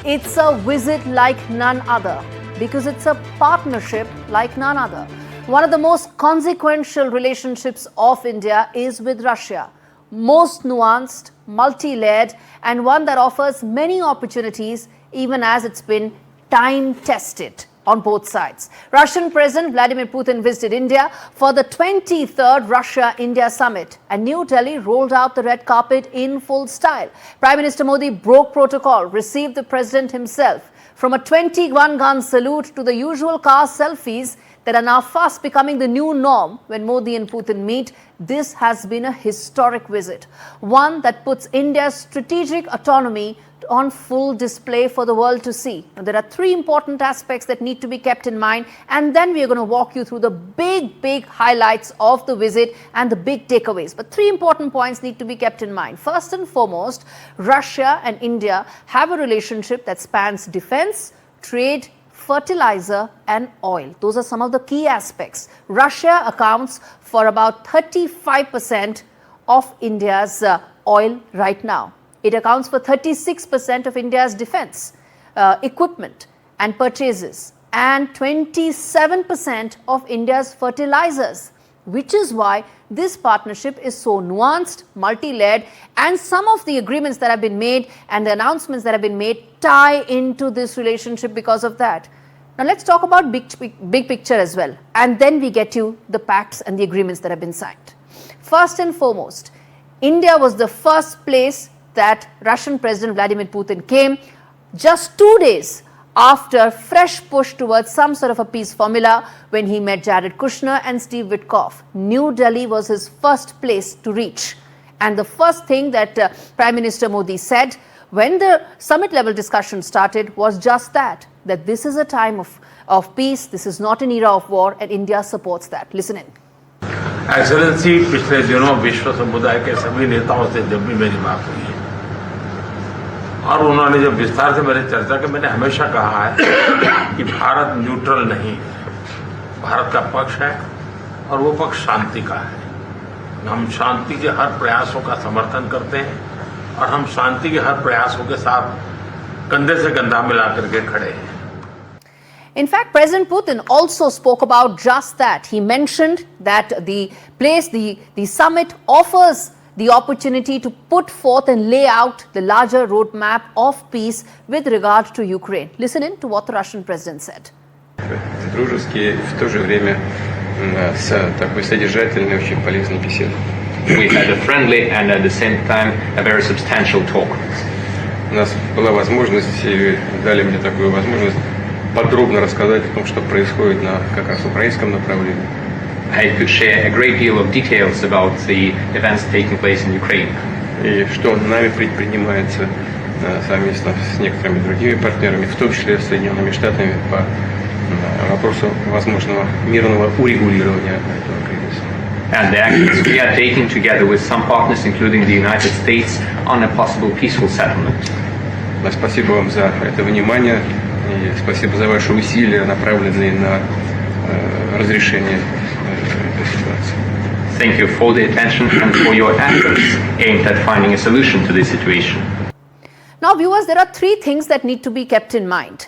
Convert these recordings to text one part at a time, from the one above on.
It's a visit like none other because it's a partnership like none other. One of the most consequential relationships of India is with Russia. Most nuanced, multi-layered, and one that offers many opportunities even as it's been time-tested on both sides. Russian President Vladimir Putin visited India for the 23rd Russia-India summit, and New Delhi rolled out the red carpet in full style. Prime Minister Modi broke protocol, received the president himself. From a 21-gun salute to the usual car selfies that are now fast becoming the new norm when Modi and Putin meet, this has been a historic visit, one that puts India's strategic autonomy on full display for the world to see. Now, there are three important aspects that need to be kept in mind, and then we are going to walk you through the big highlights of the visit and the big takeaways. But three important points need to be kept in mind. First and foremost, Russia and India have a relationship that spans defense, trade, fertilizer and oil. Those are some of the key aspects. Russia accounts for about 35% of India's oil right now. It accounts for 36% of India's defense equipment and purchases and 27% of India's fertilizers, which is why this partnership is so nuanced, multi-layered, and some of the agreements that have been made and the announcements that have been made tie into this relationship because of that. Now let's talk about big picture as well, and then we get you the pacts and the agreements that have been signed. First and foremost, India was the first place that Russian President Vladimir Putin came just 2 days after fresh push towards some sort of a peace formula when he met Jared Kushner and Steve Witkoff. New Delhi was his first place to reach. And the first thing that Prime Minister Modi said when the summit level discussion started was just that this is a time of peace, this is not an era of war, and India supports that. Listen in. Excellency पिछले दिनों विश्व समुदाय के सभी नेताओं से जब भी मेरी बात हुई है और उन्होंने जब विस्तार से मेरी चर्चा की, मैंने हमेशा कहा है कि भारत न्यूट्रल नहीं है, भारत का पक्ष है और वो पक्ष शांति का है। हम शांति के हर प्रयासों का समर्थन करते हैं और हम शांति के हर प्रयासों के साथ कंधे से कंधा मिला करके खड़े हैं। In fact, President Putin also spoke about just that. He mentioned that the summit offers the opportunity to put forth and lay out the larger roadmap of peace with regard to Ukraine. Listen in to what the Russian president said. Дружеские, в то же время с такой содержательной, очень полезной беседой. We had a friendly and at the same time a very substantial talk. У нас была возможность, и дали мне такую возможность подробно рассказать о том, что происходит на как раз украинском направлении. I could share a great deal of details about the events taking place in Ukraine. И что нами предпринимается совместно с некоторыми другими партнерами, в том числе с Соединенными Штатами, по вопросу возможного мирного урегулирования этого кризиса. And the actions we are taking together with some partners, including the United States, on a possible peaceful settlement. Спасибо вам за это внимание и спасибо за ваши усилия, направленные на разрешение этой ситуации. Thank you for the attention and for your efforts aimed at finding a solution to this situation. Now, viewers, there are three things that need to be kept in mind.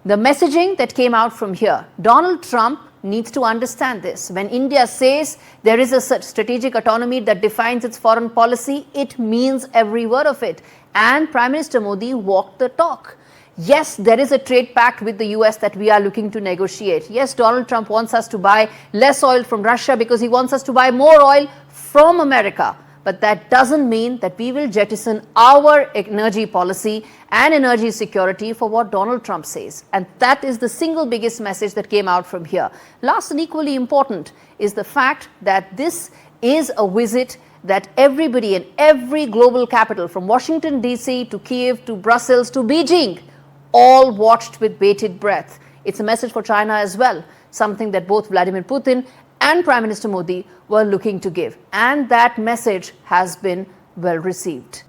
The messaging that came out from here. Donald Trump needs to understand this. When India says there is a strategic autonomy that defines its foreign policy, it means every word of it. And Prime Minister Modi walked the talk. Yes, there is a trade pact with the US that we are looking to negotiate. Yes, Donald Trump wants us to buy less oil from Russia because he wants us to buy more oil from America. But that doesn't mean that we will jettison our energy policy and energy security for what Donald Trump says. And that is the single biggest message that came out from here. Last and equally important is the fact that this is a visit that everybody in every global capital, from Washington DC to Kiev to Brussels to Beijing, all watched with bated breath. It's a message for China as well, something that both Vladimir Putin and Prime Minister Modi were looking to give. And that message has been well received.